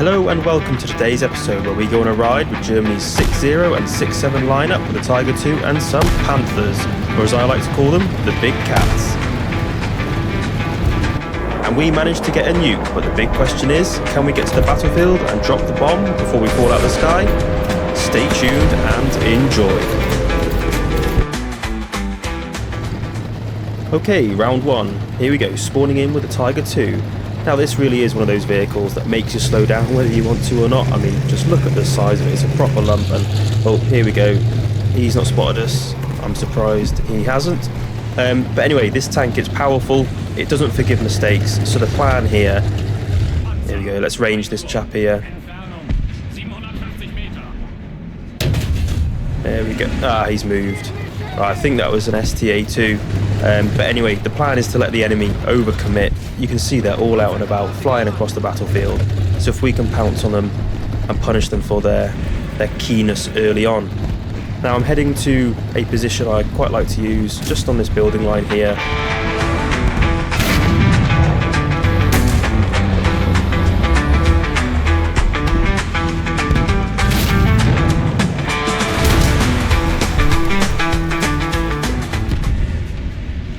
Hello and welcome to today's episode where we go on a ride with Germany's 6-0 and 6-7 lineup with the Tiger II and some Panthers, or as I like to call them, the Big Cats. And we managed to get a nuke, but the big question is, can we get to the battlefield and drop the bomb before we fall out of the sky? Stay tuned and enjoy. Okay, round one. Here we go, spawning in with the Tiger II. Now this really is one of those vehicles that makes you slow down whether you want to or not. I mean, just look at the size of it, it's a proper lump. And oh, here we go, he's not spotted us. I'm surprised he hasn't. But anyway, this tank is powerful, it doesn't forgive mistakes. So the plan here we go, let's range this chap here. There we go, he's moved. Right, I think that was an STA2. But anyway, the plan is to let the enemy overcommit. You can see they're all out and about, flying across the battlefield. So if we can pounce on them and punish them for their keenness early on. Now I'm heading to a position I quite like to use, just on this building line here.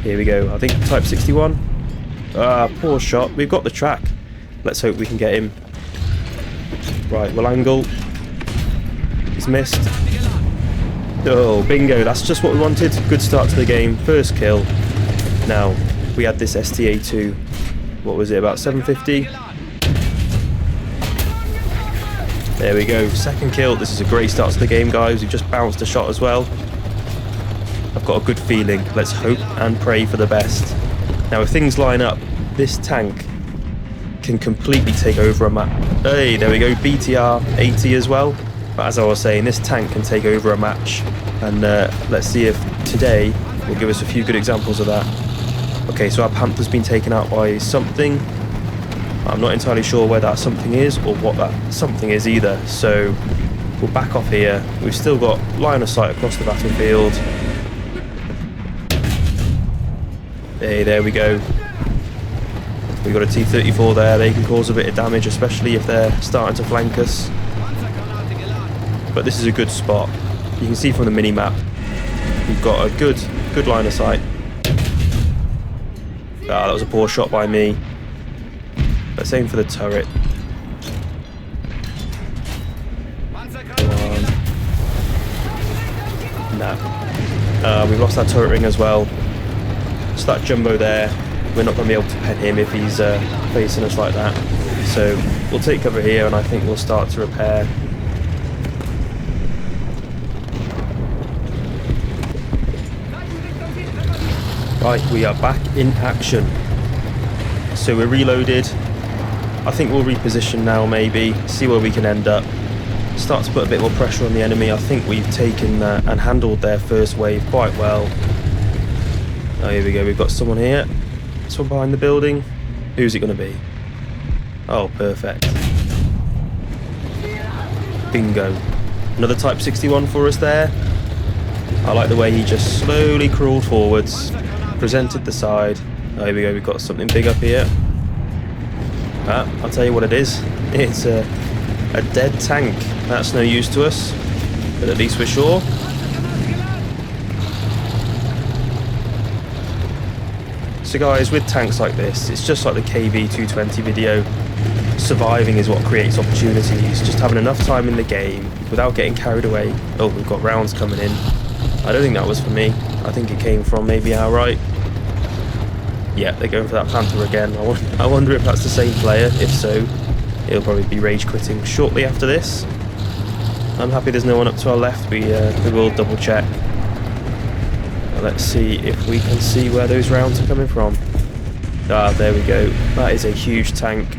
Here we go, I think Type 61. Poor shot, we've got the track. Let's hope we can get him. Right, we'll angle. He's missed. Oh, bingo, that's just what we wanted. Good start to the game, first kill. Now, we had this STA2, what was it, about 750? There we go, second kill. This is a great start to the game, guys. We've just bounced a shot as well. I've got a good feeling. Let's hope and pray for the best. Now if things line up, this tank can completely take over a map. Hey, there we go, BTR 80 as well. But as I was saying, this tank can take over a match. And let's see if today will give us a few good examples of that. Okay, so our Panther's been taken out by something. I'm not entirely sure where that something is or what that something is either. So we'll back off here. We've still got line of sight across the battlefield. Hey, there we go. We've got a T-34 there. They can cause a bit of damage, especially if they're starting to flank us. But this is a good spot. You can see from the mini-map, we've got a good line of sight. That was a poor shot by me. Let's aim for the turret. Come on. No. We've lost our turret ring as well. So that jumbo there, we're not going to be able to pen him if he's facing us like that. So we'll take cover here and I think we'll start to repair. Right, we are back in action. So we're reloaded. I think we'll reposition now maybe, see where we can end up. Start to put a bit more pressure on the enemy. I think we've taken and handled their first wave quite well. Oh, here we go, we've got someone here. Someone behind the building. Who's it going to be? Oh, perfect. Bingo. Another Type 61 for us there. I like the way he just slowly crawled forwards, presented the side. Oh, here we go, we've got something big up here. I'll tell you what it is. It's a dead tank. That's no use to us, but at least we're sure. So guys, with tanks like this, it's just like the KV220 video. Surviving is what creates opportunities. Just having enough time in the game without getting carried away. Oh, we've got rounds coming in. I don't think that was for me. I think it came from maybe our right. Yeah, they're going for that Panther again. I wonder if that's the same player. If so, he'll probably be rage quitting shortly after this. I'm happy there's no one up to our left. We will double check. Let's see if we can see where those rounds are coming from. There we go. That is a huge tank.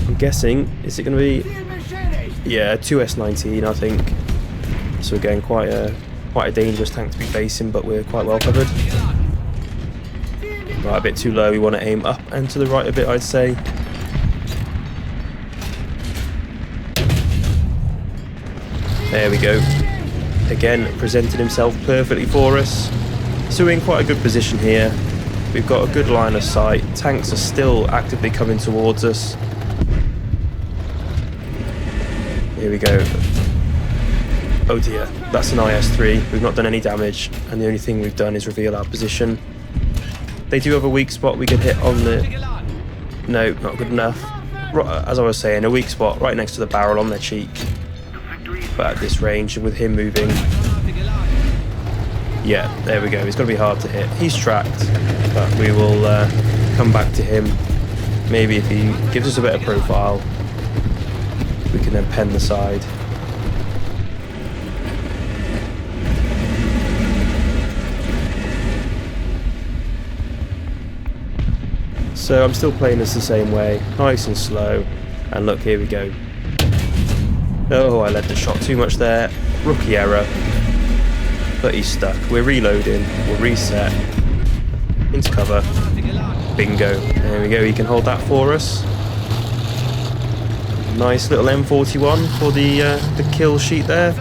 I'm guessing, is it going to be... Yeah, 2S19 I think. So again, quite a dangerous tank to be facing, but we're quite well covered. Right, a bit too low. We want to aim up and to the right a bit, I'd say. There we go. Again, presented himself perfectly for us. So we're in quite a good position here. We've got a good line of sight. Tanks are still actively coming towards us. Here we go. Oh dear, that's an IS-3. We've not done any damage, and the only thing we've done is reveal our position. They do have a weak spot we could hit on the... No, not good enough. As I was saying, a weak spot right next to the barrel on their cheek. But at this range, and with him moving... Yeah, there we go. He's going to be hard to hit. He's tracked, but we will come back to him. Maybe if he gives us a better profile, we can then pen the side. So I'm still playing this the same way, nice and slow, and look, here we go. Oh, I led the shot too much there, rookie error, but he's stuck. We're reloading, we'll reset, into cover, bingo, there we go, he can hold that for us. Nice little M41 for the kill sheet there.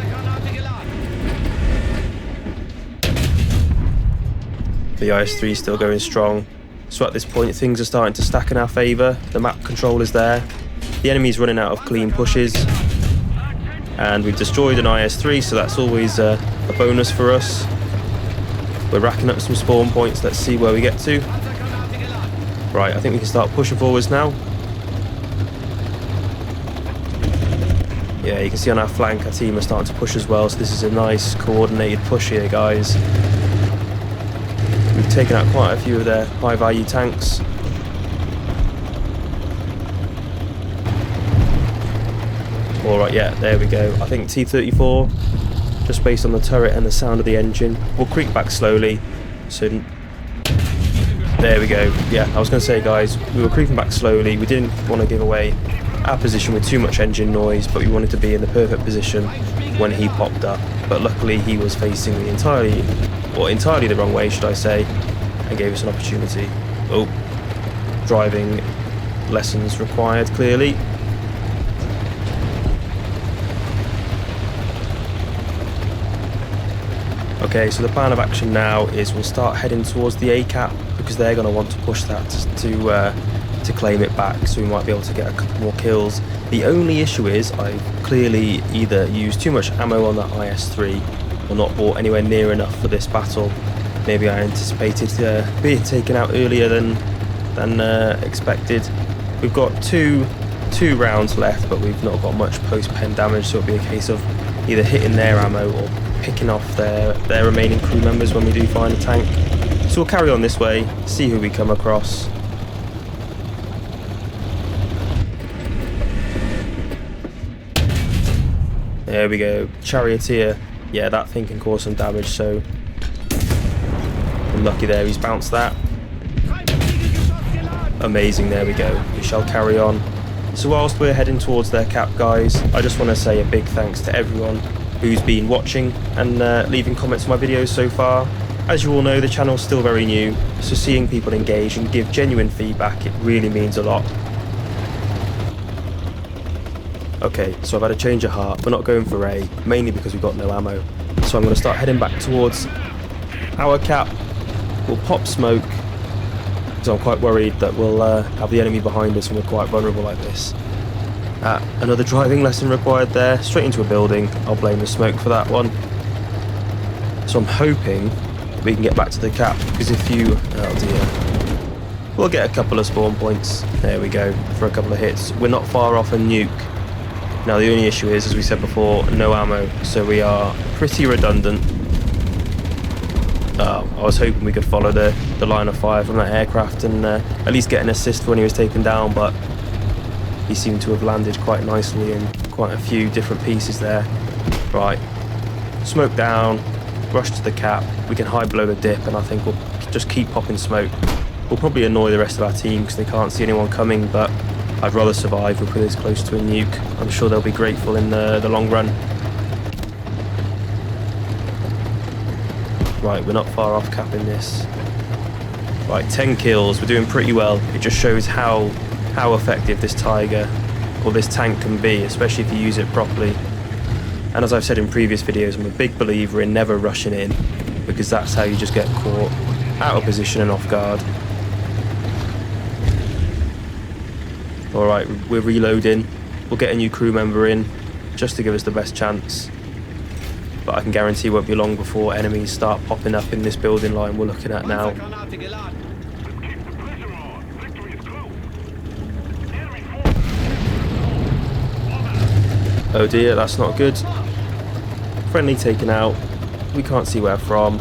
The IS-3 is still going strong. So at this point things are starting to stack in our favour. The map control is there. The enemy's running out of clean pushes. And we've destroyed an IS-3, so that's always a bonus for us. We're racking up some spawn points. Let's see where we get to. Right, I think we can start pushing forwards now. Yeah, you can see on our flank our team are starting to push as well, so this is a nice coordinated push here, guys. We've taken out quite a few of their high value tanks. Alright, yeah, there we go. I think T-34, just based on the turret and the sound of the engine. We'll creep back slowly. So, there we go. Yeah, I was going to say, guys, we were creeping back slowly. We didn't want to give away our position with too much engine noise, but we wanted to be in the perfect position when he popped up. But luckily he was facing the entirely the wrong way, should I say, and gave us an opportunity. Oh, driving lessons required, clearly. Okay, so the plan of action now is we'll start heading towards the A-cap, because they're going to want to push that to claim it back, so we might be able to get a couple more kills. The only issue is I've clearly either used too much ammo on that IS-3 or not bought anywhere near enough for this battle. Maybe I anticipated being taken out earlier than expected. We've got two rounds left, but we've not got much post-pen damage, so it'll be a case of either hitting their ammo or picking off their remaining crew members when we do find a tank. So we'll carry on this way, see who we come across. There we go, Charioteer. Yeah, that thing can cause some damage, so unlucky there, he's bounced that. Amazing, there we go. We shall carry on. So whilst we're heading towards their cap, guys, I just want to say a big thanks to everyone who's been watching and leaving comments on my videos so far. As you all know, the channel's still very new, so seeing people engage and give genuine feedback, it really means a lot. Okay, so I've had a change of heart. We're not going for A, mainly because we've got no ammo. So I'm going to start heading back towards our cap. We'll pop smoke, because I'm quite worried that we'll have the enemy behind us and we're quite vulnerable like this. Another driving lesson required there, straight into a building. I'll blame the smoke for that one. So I'm hoping we can get back to the cap, because if you... oh dear. We'll get a couple of spawn points. There we go, for a couple of hits. We're not far off a nuke. Now the only issue is, as we said before, no ammo, so we are pretty redundant. I was hoping we could follow the line of fire from that aircraft and at least get an assist when he was taken down, but he seemed to have landed quite nicely in quite a few different pieces there. Right, smoke down, rush to the cap, we can hide below the dip, and I think we'll just keep popping smoke. We'll probably annoy the rest of our team because they can't see anyone coming, but I'd rather survive if we're this close to a nuke. I'm sure they'll be grateful in the long run. Right, we're not far off capping this. Right, 10 kills, we're doing pretty well. It just shows how effective this Tiger or this tank can be, especially if you use it properly. And as I've said in previous videos, I'm a big believer in never rushing in, because that's how you just get caught out of position and off guard. Alright, we're reloading. We'll get a new crew member in. just to give us the best chance. But I can guarantee it won't be long before enemies start popping up in this building line we're looking at now. Oh dear, that's not good. Friendly taken out. We can't see where from.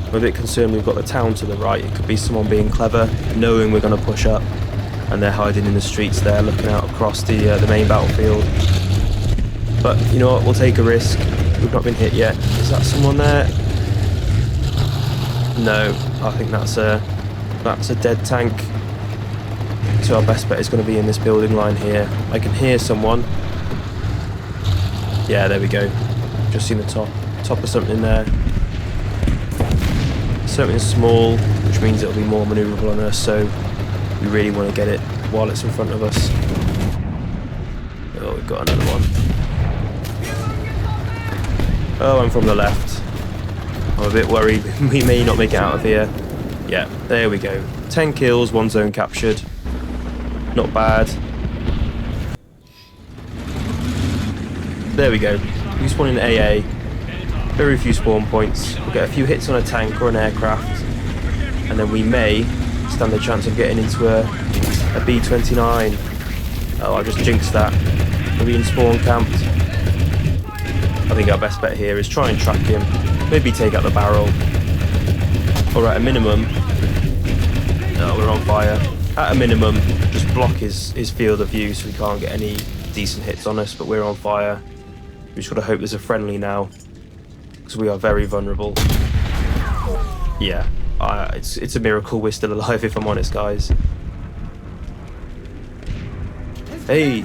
I'm a bit concerned we've got the town to the right. It could be someone being clever, knowing we're going to push up, and they're hiding in the streets there, looking out across the main battlefield. But you know what? We'll take a risk. We've not been hit yet. Is that someone there? No, I think that's a dead tank. So our best bet is going to be in this building line here. I can hear someone. Yeah, there we go. Just seen the top of something there. Something small, which means it'll be more manoeuvrable on us, so we really want to get it while it's in front of us. Oh, we've got another one. Oh, I'm from the left. I'm a bit worried we may not make it out of here. Yeah, there we go. 10 kills, 1 zone captured. Not bad. There we go. We spawn in AA. Very few spawn points. We'll get a few hits on a tank or an aircraft, and then we may stand a chance of getting into a B-29. Oh, I just jinxed that. Maybe in spawn camped. I think our best bet here is try and track him. Maybe take out the barrel. Or at a minimum... Oh, we're on fire. At a minimum, just block his field of view so he can't get any decent hits on us, but we're on fire. We just got to hope there's a friendly now, because we are very vulnerable. Yeah, it's a miracle we're still alive, if I'm honest, guys. Hey,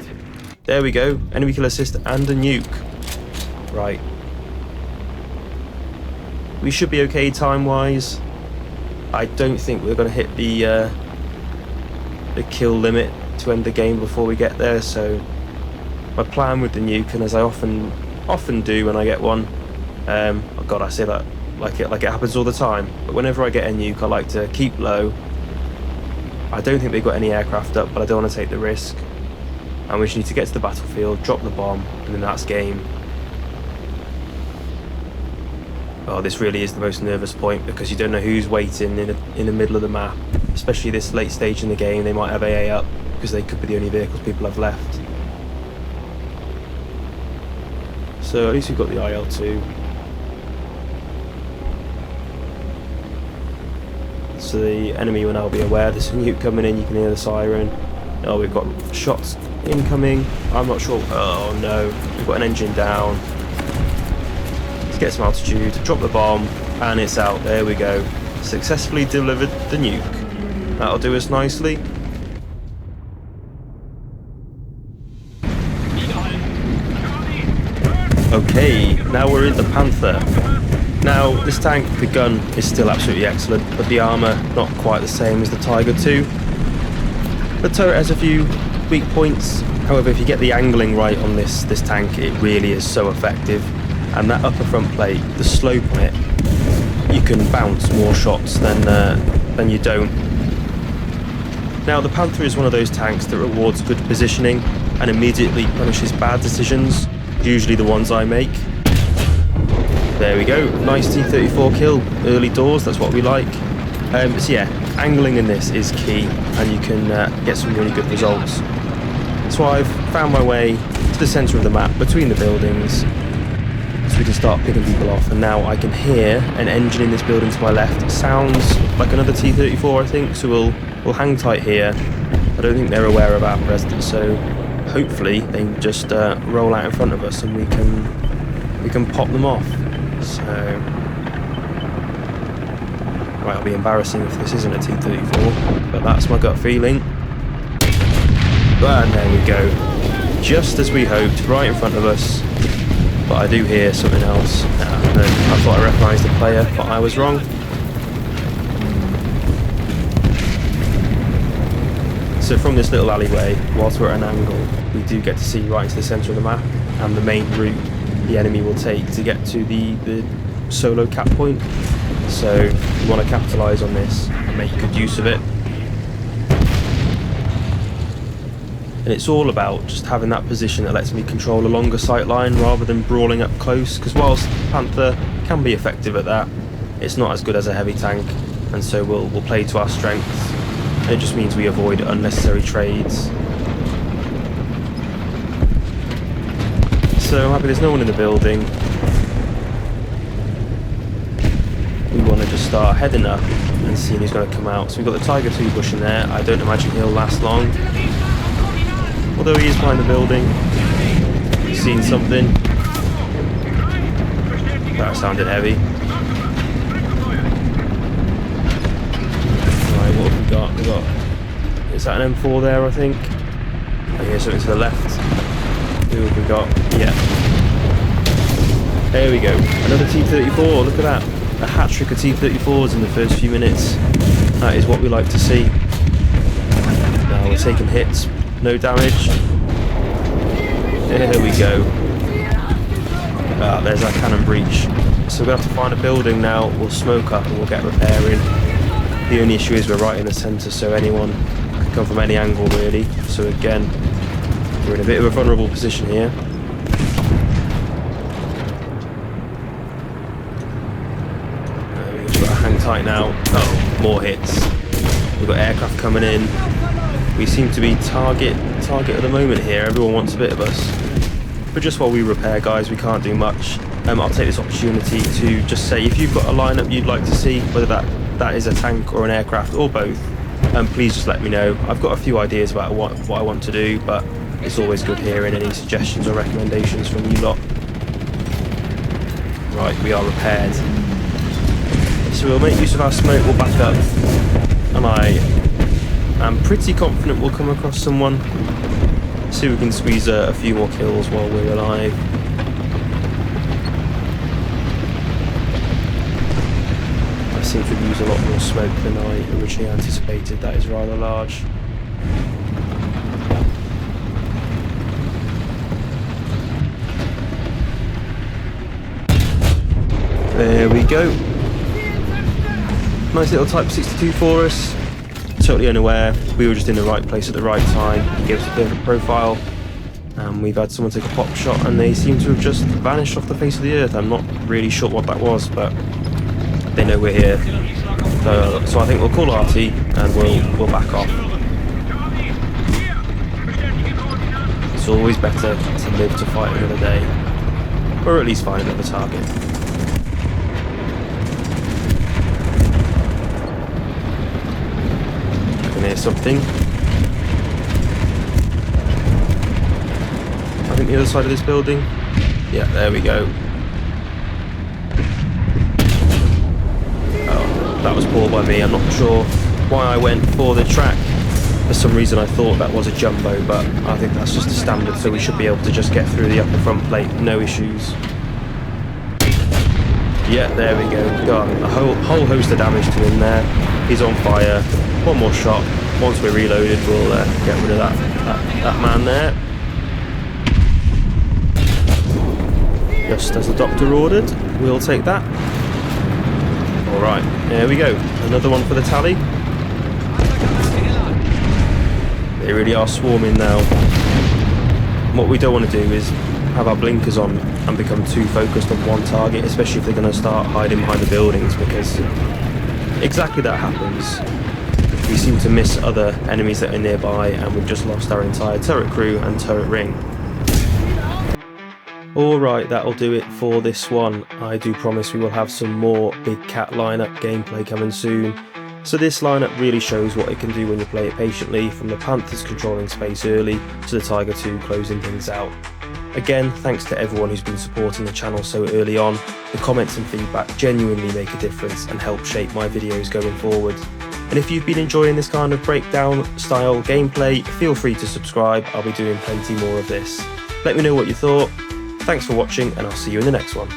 there we go. Enemy kill assist and a nuke. Right. We should be okay time-wise. I don't think we're going to hit the kill limit to end the game before we get there, so my plan with the nuke, and as I often do when I get one, oh god, I say that like it happens all the time, but whenever I get a nuke I like to keep low. I don't think they've got any aircraft up, but I don't want to take the risk, and we just need to get to the battlefield, drop the bomb, and then that's game. Oh, this really is the most nervous point, because you don't know who's waiting in the middle of the map, especially this late stage in the game. They might have AA up because they could be the only vehicles people have left. So at least we've got the IL-2. So the enemy will now be aware there's a nuke coming in. You can hear the siren. Oh, we've got shots incoming. I'm not sure. Oh no, we've got an engine down. Let's get some altitude, drop the bomb, and it's out. There we go. Successfully delivered the nuke. That'll do us nicely. Okay, now we're in the Panther. Now, this tank, the gun is still absolutely excellent, but the armour not quite the same as the Tiger II. The turret has a few weak points. However, if you get the angling right on this tank, it really is so effective. And that upper front plate, the slope on it, you can bounce more shots than you don't. Now, the Panther is one of those tanks that rewards good positioning and immediately punishes bad decisions. Usually the ones I make. There we go, nice T-34 kill, early doors, that's what we like. So yeah, angling in this is key, and you can get some really good results. So I've found my way to the centre of the map, between the buildings, so we can start picking people off. And now I can hear an engine in this building to my left. It sounds like another T-34, I think, so we'll hang tight here. I don't think they're aware of our presence, so hopefully they just roll out in front of us and we can pop them off. So right, it'll be embarrassing if this isn't a T-34, but that's my gut feeling. And there we go, just as we hoped, right in front of us. But I do hear something else. I thought I recognised the player, but I was wrong. So from this little alleyway, whilst we're at an angle, we do get to see right into the centre of the map and the main route the enemy will take to get to the solo cap point. So we want to capitalise on this and make good use of it. And it's all about just having that position that lets me control a longer sight line rather than brawling up close, because whilst Panther can be effective at that, it's not as good as a heavy tank, and so we'll play to our strengths. And it just means we avoid unnecessary trades. So I'm happy there's no one in the building. We want to just start heading up and seeing who's going to come out. So we've got the Tiger II bush in there. I don't imagine he'll last long, although he is behind the building. He's seen something. That sounded heavy. Right, what have we got? We got, is that an M4 there, I think? I hear something to the left. Who have we got? Yeah. There we go. Another T-34, look at that. A hat-trick of T-34s in the first few minutes. That is what we like to see. Now we're taking hits, no damage. There we go. Ah, there's our cannon breach. So we'll have to find a building now, we'll smoke up and we'll get repairing. The only issue is we're right in the centre, so anyone can come from any angle really. So again, we're in a bit of a vulnerable position here. We've got to hang tight now. Oh, more hits. We've got aircraft coming in. We seem to be target at the moment here. Everyone wants a bit of us. But just while we repair, guys, we can't do much. I'll take this opportunity to just say, if you've got a lineup you'd like to see, whether that is a tank or an aircraft or both, please just let me know. I've got a few ideas about what I want to do, but it's always good hearing any suggestions or recommendations from you lot. Right, we are repaired. So we'll make use of our smoke, we'll back up. And I'm pretty confident we'll come across someone. See if we can squeeze a few more kills while we're alive. I seem to use a lot more smoke than I originally anticipated. That is rather large. There we go. Nice little Type 62 for us. Totally unaware. We were just in the right place at the right time. He gave us a perfect profile. And we've had someone take a pop shot and they seem to have just vanished off the face of the earth. I'm not really sure what that was, but they know we're here. So I think we'll call RT and we'll back off. It's always better to live to fight another day. Or at least find another target. Hear something. I think the other side of this building. Yeah, there we go. Oh, that was poor by me. I'm not sure why I went for the track. For some reason I thought that was a jumbo, but I think that's just a standard, so we should be able to just get through the upper front plate, no issues. Yeah, there we go. Got a whole host of damage to him there. He's on fire. One more shot. Once we're reloaded, we'll get rid of that man there. Just as the doctor ordered, we'll take that. Alright, there we go. Another one for the tally. They really are swarming now. What we don't want to do is have our blinkers on and become too focused on one target, especially if they're going to start hiding behind the buildings, because exactly that happens. We seem to miss other enemies that are nearby and we've just lost our entire turret crew and turret ring. Alright, that'll do it for this one. I do promise we will have some more Big Cat lineup gameplay coming soon. So this lineup really shows what it can do when you play it patiently, from the Panthers controlling space early to the Tiger II closing things out. Again, thanks to everyone who's been supporting the channel so early on. The comments and feedback genuinely make a difference and help shape my videos going forward. And if you've been enjoying this kind of breakdown style gameplay, feel free to subscribe. I'll be doing plenty more of this. Let me know what you thought. Thanks for watching and I'll see you in the next one.